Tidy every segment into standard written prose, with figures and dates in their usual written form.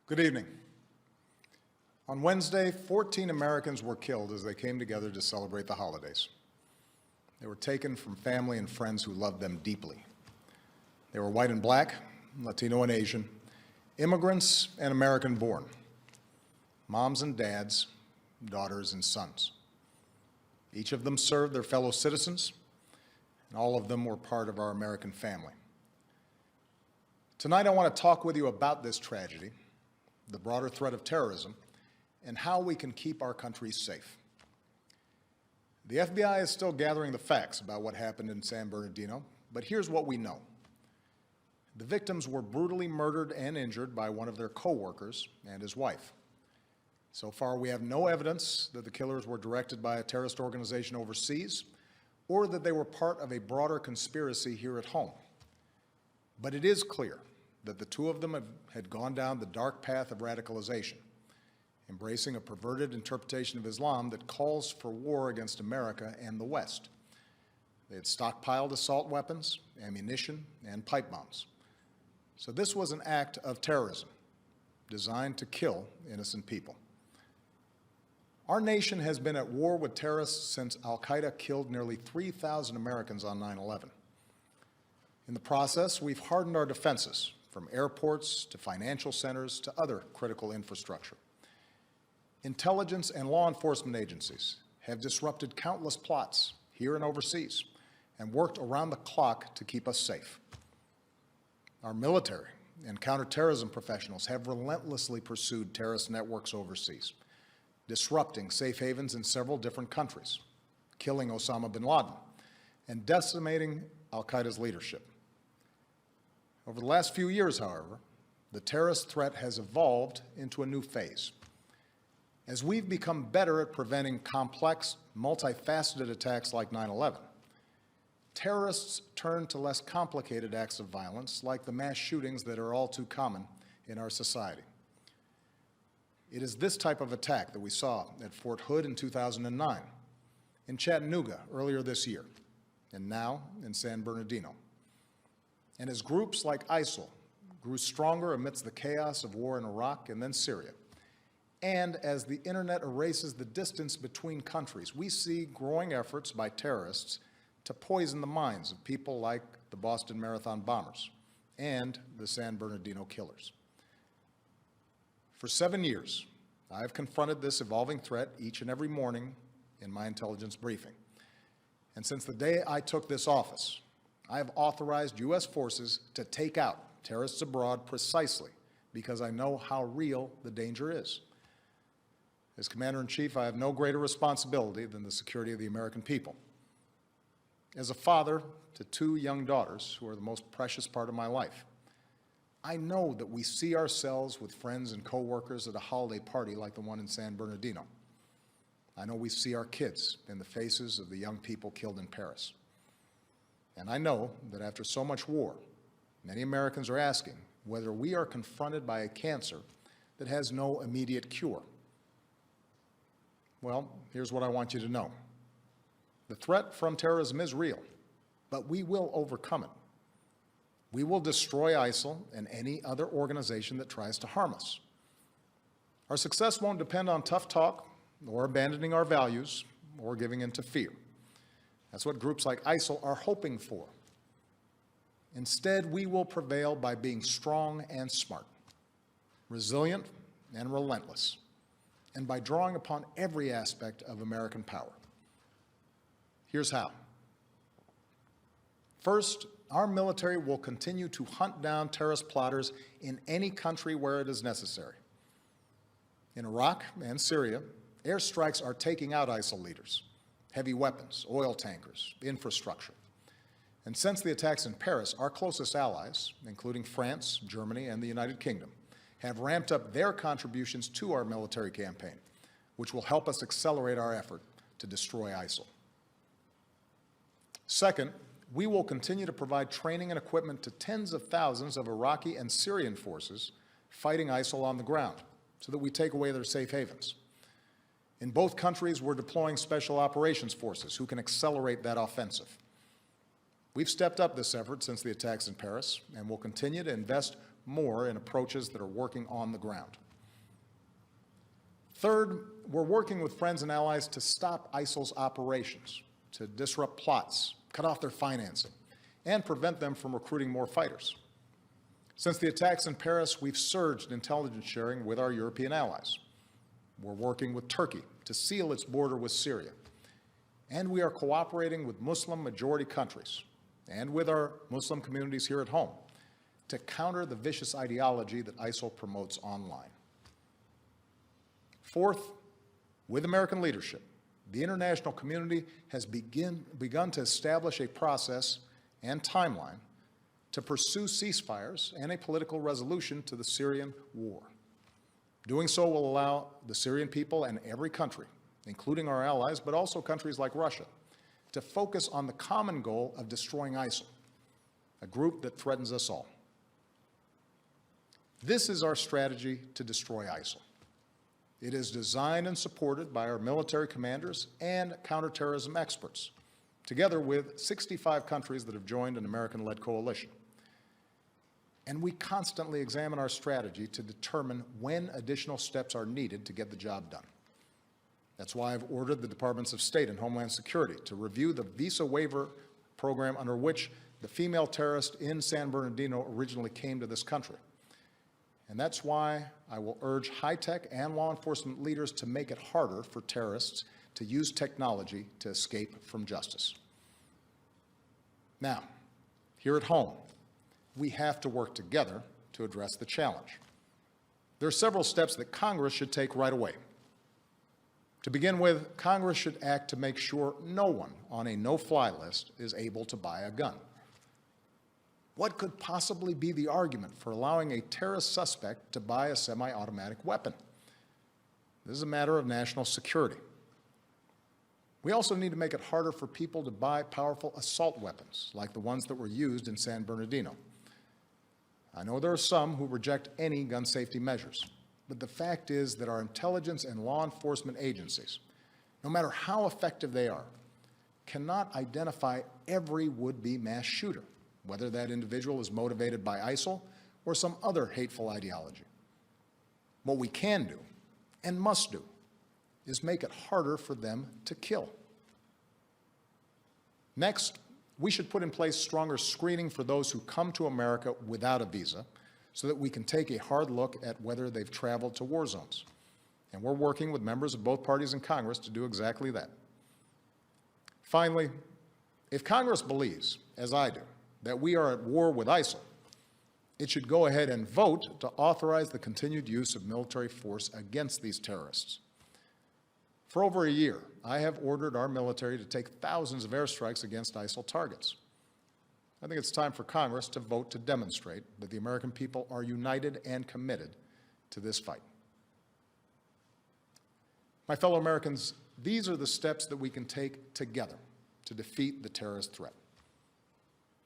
Good evening. On Wednesday, 14 Americans were killed as they came together to celebrate the holidays. They were taken from family and friends who loved them deeply. They were white and black, Latino and Asian, immigrants and American-born, moms and dads, daughters and sons. Each of them served their fellow citizens, and all of them were part of our American family. Tonight, I want to talk with you about this tragedy, the broader threat of terrorism, and how we can keep our country safe. The FBI is still gathering the facts about what happened in San Bernardino, but here's what we know. The victims were brutally murdered and injured by one of their co-workers and his wife. So far, we have no evidence that the killers were directed by a terrorist organization overseas or that they were part of a broader conspiracy here at home. But it is clear that the two of them had gone down the dark path of radicalization, embracing a perverted interpretation of Islam that calls for war against America and the West. They had stockpiled assault weapons, ammunition, and pipe bombs. So this was an act of terrorism designed to kill innocent people. Our nation has been at war with terrorists since al-Qaeda killed nearly 3,000 Americans on 9/11. In the process, we've hardened our defenses, from airports to financial centers to other critical infrastructure. Intelligence and law enforcement agencies have disrupted countless plots here and overseas and worked around the clock to keep us safe. Our military and counterterrorism professionals have relentlessly pursued terrorist networks overseas, disrupting safe havens in several different countries, killing Osama bin Laden, and decimating al-Qaeda's leadership. Over the last few years, however, the terrorist threat has evolved into a new phase. As we've become better at preventing complex, multifaceted attacks like 9/11, terrorists turn to less complicated acts of violence like the mass shootings that are all too common in our society. It is this type of attack that we saw at Fort Hood in 2009, in Chattanooga earlier this year, and now in San Bernardino. And as groups like ISIL grew stronger amidst the chaos of war in Iraq and then Syria, and as the internet erases the distance between countries, we see growing efforts by terrorists to poison the minds of people like the Boston Marathon bombers and the San Bernardino killers. For 7 years, I have confronted this evolving threat each and every morning in my intelligence briefing. And since the day I took this office, I have authorized U.S. forces to take out terrorists abroad precisely because I know how real the danger is. As Commander-in-Chief, I have no greater responsibility than the security of the American people. As a father to 2 young daughters who are the most precious part of my life, I know that we see ourselves with friends and coworkers at a holiday party like the one in San Bernardino. I know we see our kids in the faces of the young people killed in Paris. And I know that after so much war, many Americans are asking whether we are confronted by a cancer that has no immediate cure. Well, here's what I want you to know. The threat from terrorism is real, but we will overcome it. We will destroy ISIL and any other organization that tries to harm us. Our success won't depend on tough talk or abandoning our values or giving in to fear. That's what groups like ISIL are hoping for. Instead, we will prevail by being strong and smart, resilient and relentless, and by drawing upon every aspect of American power. Here's how. First, our military will continue to hunt down terrorist plotters in any country where it is necessary. In Iraq and Syria, airstrikes are taking out ISIL leaders, heavy weapons, oil tankers, infrastructure. And since the attacks in Paris, our closest allies, including France, Germany, and the United Kingdom, have ramped up their contributions to our military campaign, which will help us accelerate our effort to destroy ISIL. Second, we will continue to provide training and equipment to tens of thousands of Iraqi and Syrian forces fighting ISIL on the ground so that we take away their safe havens. In both countries, we're deploying special operations forces who can accelerate that offensive. We've stepped up this effort since the attacks in Paris and will continue to invest more in approaches that are working on the ground. Third, we're working with friends and allies to stop ISIL's operations, to disrupt plots, cut off their financing, and prevent them from recruiting more fighters. Since the attacks in Paris, we've surged intelligence sharing with our European allies. We're working with Turkey to seal its border with Syria. And we are cooperating with Muslim-majority countries and with our Muslim communities here at home to counter the vicious ideology that ISIL promotes online. Fourth, with American leadership, the international community has begun to establish a process and timeline to pursue ceasefires and a political resolution to the Syrian war. Doing so will allow the Syrian people and every country, including our allies, but also countries like Russia, to focus on the common goal of destroying ISIL, a group that threatens us all. This is our strategy to destroy ISIL. It is designed and supported by our military commanders and counterterrorism experts, together with 65 countries that have joined an American-led coalition. And we constantly examine our strategy to determine when additional steps are needed to get the job done. That's why I've ordered the Departments of State and Homeland Security to review the visa waiver program under which the female terrorist in San Bernardino originally came to this country. And that's why I will urge high-tech and law enforcement leaders to make it harder for terrorists to use technology to escape from justice. Now, here at home, we have to work together to address the challenge. There are several steps that Congress should take right away. To begin with, Congress should act to make sure no one on a no-fly list is able to buy a gun. What could possibly be the argument for allowing a terrorist suspect to buy a semi-automatic weapon? This is a matter of national security. We also need to make it harder for people to buy powerful assault weapons, like the ones that were used in San Bernardino. I know there are some who reject any gun safety measures, but the fact is that our intelligence and law enforcement agencies, no matter how effective they are, cannot identify every would-be mass shooter, whether that individual is motivated by ISIL or some other hateful ideology. What we can do, and must do, is make it harder for them to kill. Next, we should put in place stronger screening for those who come to America without a visa so that we can take a hard look at whether they've traveled to war zones. And we're working with members of both parties in Congress to do exactly that. Finally, if Congress believes, as I do, that we are at war with ISIL, it should go ahead and vote to authorize the continued use of military force against these terrorists. For over a year, I have ordered our military to take thousands of airstrikes against ISIL targets. I think it's time for Congress to vote to demonstrate that the American people are united and committed to this fight. My fellow Americans, these are the steps that we can take together to defeat the terrorist threat.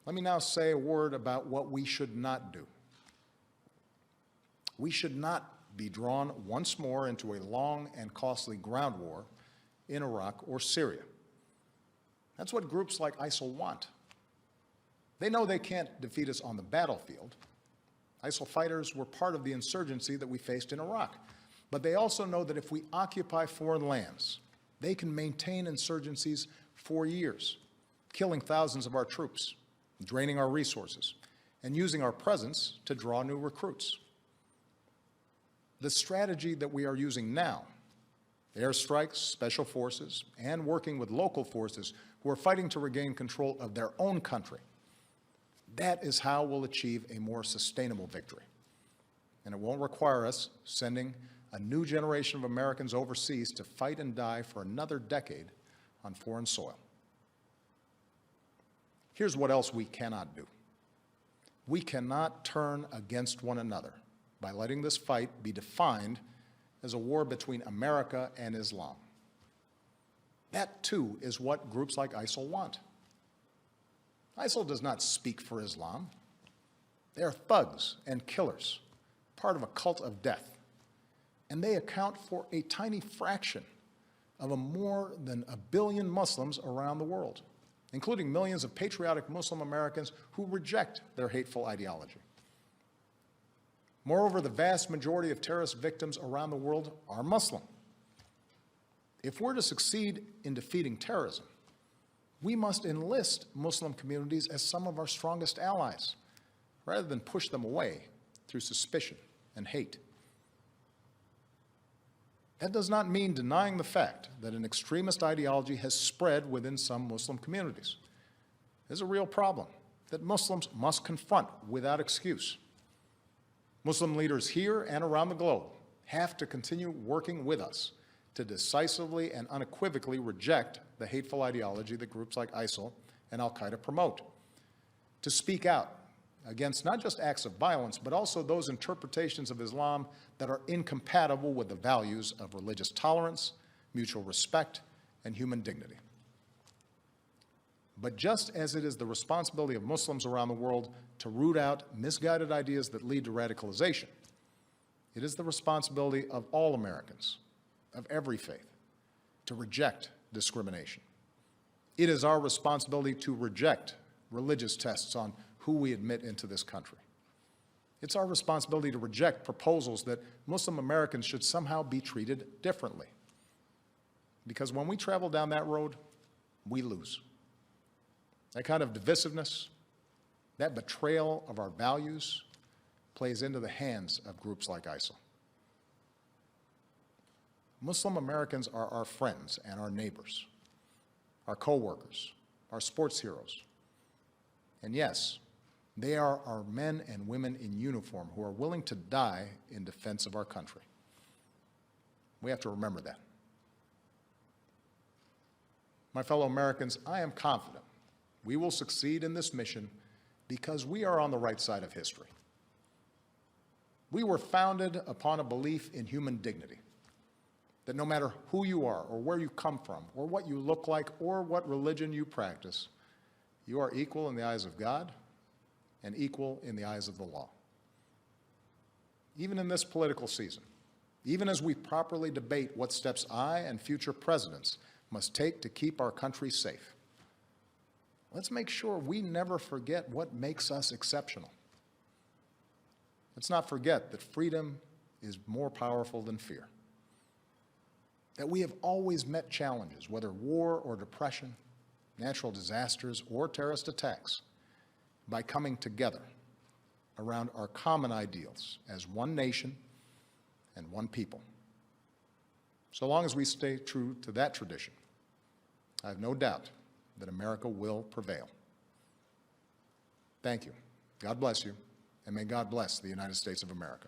Let me now say a word about what we should not do. We should not be drawn once more into a long and costly ground war in Iraq or Syria. That's what groups like ISIL want. They know they can't defeat us on the battlefield. ISIL fighters were part of the insurgency that we faced in Iraq. But they also know that if we occupy foreign lands, they can maintain insurgencies for years, killing thousands of our troops, draining our resources, and using our presence to draw new recruits. The strategy that we are using now, airstrikes, special forces, and working with local forces who are fighting to regain control of their own country, that is how we'll achieve a more sustainable victory. And it won't require us sending a new generation of Americans overseas to fight and die for another decade on foreign soil. Here's what else we cannot do. We cannot turn against one another by letting this fight be defined as a war between America and Islam. That, too, is what groups like ISIL want. ISIL does not speak for Islam. They are thugs and killers, part of a cult of death. And they account for a tiny fraction of more than 1 billion Muslims around the world, including millions of patriotic Muslim Americans who reject their hateful ideology. Moreover, the vast majority of terrorist victims around the world are Muslim. If we're to succeed in defeating terrorism, we must enlist Muslim communities as some of our strongest allies, rather than push them away through suspicion and hate. That does not mean denying the fact that an extremist ideology has spread within some Muslim communities. There's a real problem that Muslims must confront without excuse. Muslim leaders here and around the globe have to continue working with us to decisively and unequivocally reject the hateful ideology that groups like ISIL and al-Qaeda promote, to speak out against not just acts of violence, but also those interpretations of Islam that are incompatible with the values of religious tolerance, mutual respect, and human dignity. But just as it is the responsibility of Muslims around the world to root out misguided ideas that lead to radicalization, it is the responsibility of all Americans, of every faith, to reject discrimination. It is our responsibility to reject religious tests on who we admit into this country. It's our responsibility to reject proposals that Muslim Americans should somehow be treated differently. Because when we travel down that road, we lose. That kind of divisiveness, that betrayal of our values, plays into the hands of groups like ISIL. Muslim Americans are our friends and our neighbors, our co-workers, our sports heroes. And yes, they are our men and women in uniform who are willing to die in defense of our country. We have to remember that. My fellow Americans, I am confident we will succeed in this mission because we are on the right side of history. We were founded upon a belief in human dignity, that no matter who you are or where you come from or what you look like or what religion you practice, you are equal in the eyes of God and equal in the eyes of the law. Even in this political season, even as we properly debate what steps I and future presidents must take to keep our country safe, let's make sure we never forget what makes us exceptional. Let's not forget that freedom is more powerful than fear, that we have always met challenges, whether war or depression, natural disasters or terrorist attacks, by coming together around our common ideals as one nation and one people. So long as we stay true to that tradition, I have no doubt that America will prevail. Thank you. God bless you, and may God bless the United States of America.